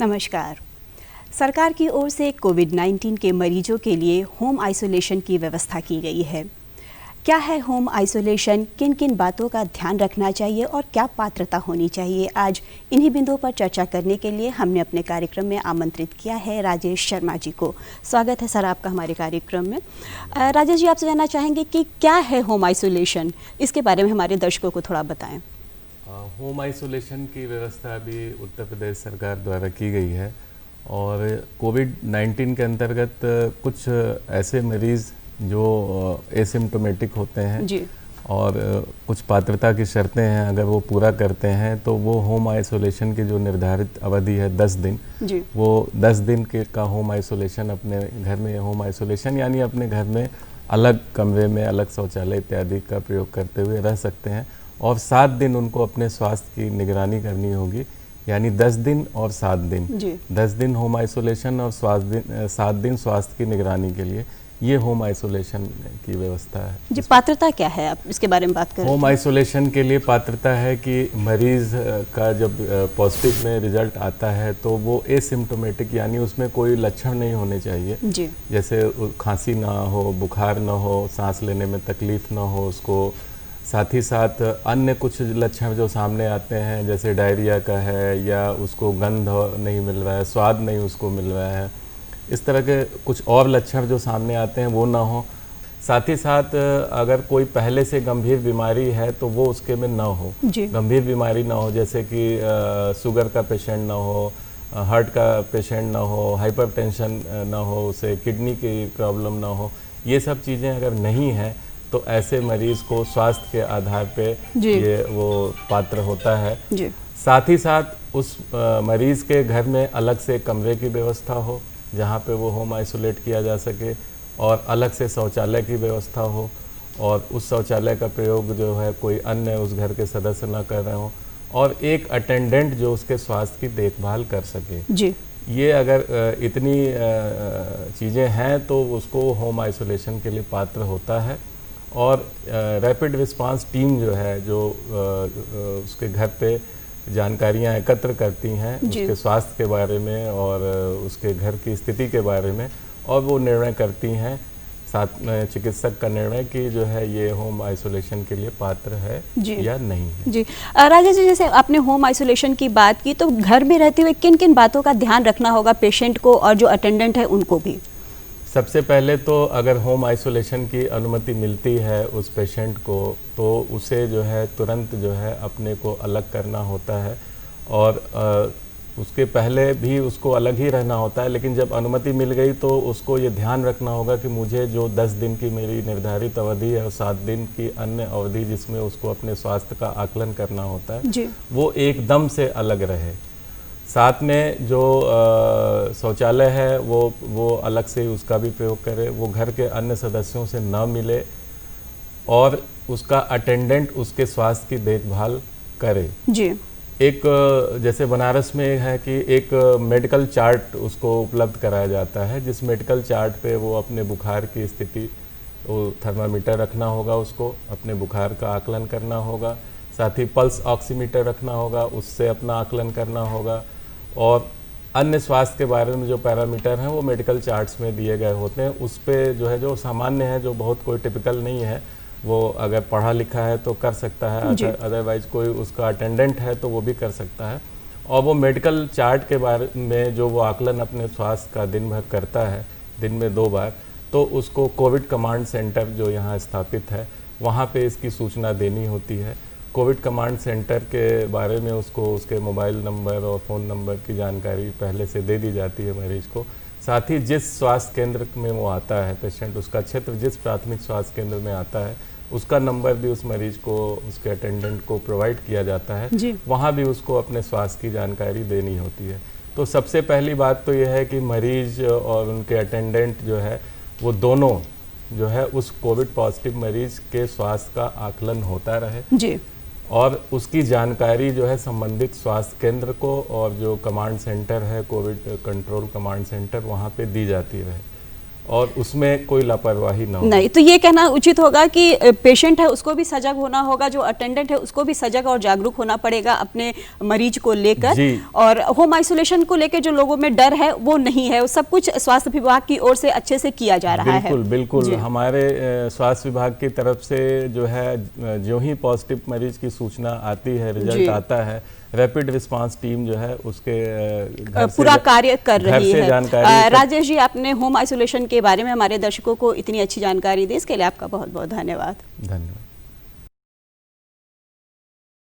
नमस्कार। सरकार की ओर से कोविड-19 के मरीजों के लिए होम आइसोलेशन की व्यवस्था की गई है। क्या है होम आइसोलेशन, किन किन बातों का ध्यान रखना चाहिए और क्या पात्रता होनी चाहिए, आज इन्हीं बिंदुओं पर चर्चा करने के लिए हमने अपने कार्यक्रम में आमंत्रित किया है राजेश शर्मा जी को। स्वागत है सर आपका हमारे कार्यक्रम में। राजेश जी, आपसे जानना चाहेंगे कि क्या है होम आइसोलेशन, इसके बारे में हमारे दर्शकों को थोड़ा बताएं। होम आइसोलेशन की व्यवस्था अभी उत्तर प्रदेश सरकार द्वारा की गई है और कोविड-19 के अंतर्गत कुछ ऐसे मरीज़ जो एसिम्प्टोमेटिक होते हैं जी। और कुछ पात्रता की शर्तें हैं, अगर वो पूरा करते हैं तो वो होम आइसोलेशन की जो निर्धारित अवधि है 10 दिन जी। वो 10 दिन के का होम आइसोलेशन अपने घर में, होम आइसोलेशन यानी अपने घर में अलग कमरे में अलग शौचालय इत्यादि का प्रयोग करते हुए रह सकते हैं और 7 दिन उनको अपने स्वास्थ्य की निगरानी करनी होगी, यानी 10 दिन और 7 दिन। 10 दिन होम आइसोलेशन और 7 दिन स्वास्थ्य की निगरानी के लिए ये होम आइसोलेशन की व्यवस्था है। जी, पात्रता क्या है, आप इसके बारे में बात करें। होम आइसोलेशन के लिए पात्रता है कि मरीज़ का जब पॉजिटिव में रिजल्ट आता है तो वो एसिम्प्टोमेटिक यानी उसमें कोई लक्षण नहीं होने चाहिए जी। जैसे खांसी ना हो, बुखार ना हो, सांस लेने में तकलीफ ना हो उसको, साथ ही साथ अन्य कुछ लक्षण जो सामने आते हैं जैसे डायरिया का है या उसको गंध नहीं मिल रहा है, स्वाद नहीं उसको मिल रहा है, इस तरह के कुछ और लक्षण जो सामने आते हैं वो ना हो। साथ ही साथ अगर कोई पहले से गंभीर बीमारी है तो वो उसके में ना हो, गंभीर बीमारी ना हो, जैसे कि शुगर का पेशेंट ना हो, हार्ट का पेशेंट ना हो, हाइपरटेंशन ना हो, उसे किडनी की प्रॉब्लम ना हो, ये सब चीज़ें अगर नहीं हैं तो ऐसे मरीज़ को स्वास्थ्य के आधार पे ये वो पात्र होता है। साथ ही साथ उस मरीज़ के घर में अलग से कमरे की व्यवस्था हो जहाँ पे वो होम आइसोलेट किया जा सके और अलग से शौचालय की व्यवस्था हो और उस शौचालय का प्रयोग जो है कोई अन्य उस घर के सदस्य ना कर रहे हों और एक अटेंडेंट जो उसके स्वास्थ्य की देखभाल कर सके। ये अगर इतनी चीज़ें हैं तो उसको होम आइसोलेशन के लिए पात्र होता है। और रैपिड रिस्पांस टीम जो है जो उसके घर पे जानकारियां एकत्र करती हैं उसके स्वास्थ्य के बारे में और उसके घर की स्थिति के बारे में और वो निर्णय करती हैं साथ में चिकित्सक का निर्णय कि जो है ये होम आइसोलेशन के लिए पात्र है या नहीं है। जी राजेश जी, जैसे आपने होम आइसोलेशन की बात की तो घर में रहते हुए किन किन बातों का ध्यान रखना होगा पेशेंट को और जो अटेंडेंट है उनको भी? सबसे पहले तो अगर होम आइसोलेशन की अनुमति मिलती है उस पेशेंट को तो उसे जो है तुरंत जो है अपने को अलग करना होता है और उसके पहले भी उसको अलग ही रहना होता है, लेकिन जब अनुमति मिल गई तो उसको ये ध्यान रखना होगा कि मुझे जो 10 दिन की मेरी निर्धारित अवधि है और 7 दिन की अन्य अवधि जिसमें उसको अपने स्वास्थ्य का आकलन करना होता है वो एकदम से अलग रहे। साथ में जो शौचालय है वो अलग से उसका भी प्रयोग करे, वो घर के अन्य सदस्यों से न मिले और उसका अटेंडेंट उसके स्वास्थ्य की देखभाल करे। एक जैसे बनारस में है कि एक मेडिकल चार्ट उसको उपलब्ध कराया जाता है जिस मेडिकल चार्ट पे वो अपने बुखार की स्थिति, वो थर्मामीटर रखना होगा, उसको अपने बुखार का आकलन करना होगा, साथ ही पल्स ऑक्सीमीटर रखना होगा, उससे अपना आकलन करना होगा और अन्य स्वास्थ्य के बारे में जो पैरामीटर हैं वो मेडिकल चार्ट्स में दिए गए होते हैं। उस पे जो है जो सामान्य है, जो बहुत कोई टिपिकल नहीं है, वो अगर पढ़ा लिखा है तो कर सकता है, अदरवाइज कोई उसका अटेंडेंट है तो वो भी कर सकता है। और वो मेडिकल चार्ट के बारे में जो वो आकलन अपने स्वास्थ्य का दिन भर करता है, दिन में 2 बार, तो उसको कोविड कमांड सेंटर जो यहाँ स्थापित है वहाँ पे इसकी सूचना देनी होती है। कोविड कमांड सेंटर के बारे में उसको उसके मोबाइल नंबर और फ़ोन नंबर की जानकारी पहले से दे दी जाती है मरीज़ को। साथ ही जिस स्वास्थ्य केंद्र में वो आता है पेशेंट, उसका क्षेत्र जिस प्राथमिक स्वास्थ्य केंद्र में आता है उसका नंबर भी उस मरीज़ को, उसके अटेंडेंट को प्रोवाइड किया जाता है। वहाँ भी उसको अपने स्वास्थ्य की जानकारी देनी होती है। तो सबसे पहली बात तो यह है कि मरीज़ और उनके अटेंडेंट जो है वो दोनों जो है उस कोविड पॉजिटिव मरीज़ के स्वास्थ्य का आकलन होता रहे और उसकी जानकारी जो है संबंधित स्वास्थ्य केंद्र को और जो कमांड सेंटर है कोविड कंट्रोल कमांड सेंटर वहाँ पे दी जाती रहे। और उसमें कोई लापरवाही ना हो। नहीं, तो ये कहना उचित होगा कि पेशेंट है उसको भी सजग होना होगा, जो अटेंडेंट है उसको भी सजग और जागरूक होना पड़ेगा अपने मरीज को लेकर, और होम आइसोलेशन को लेकर जो लोगों में डर है वो नहीं है, वो सब कुछ स्वास्थ्य विभाग की ओर से अच्छे से किया जा रहा है। बिल्कुल बिल्कुल, हमारे स्वास्थ्य विभाग की तरफ से जो है जो ही पॉजिटिव मरीज की सूचना आती है, रिजल्ट आता है, रैपिड रिस्पांस टीम जो है उसके पूरा कार्य कर रही है। राजेश जी, आपने होम आइसोलेशन के बारे में हमारे दर्शकों को इतनी अच्छी जानकारी दी, इसके लिए आपका बहुत बहुत धन्यवाद। धन्यवाद।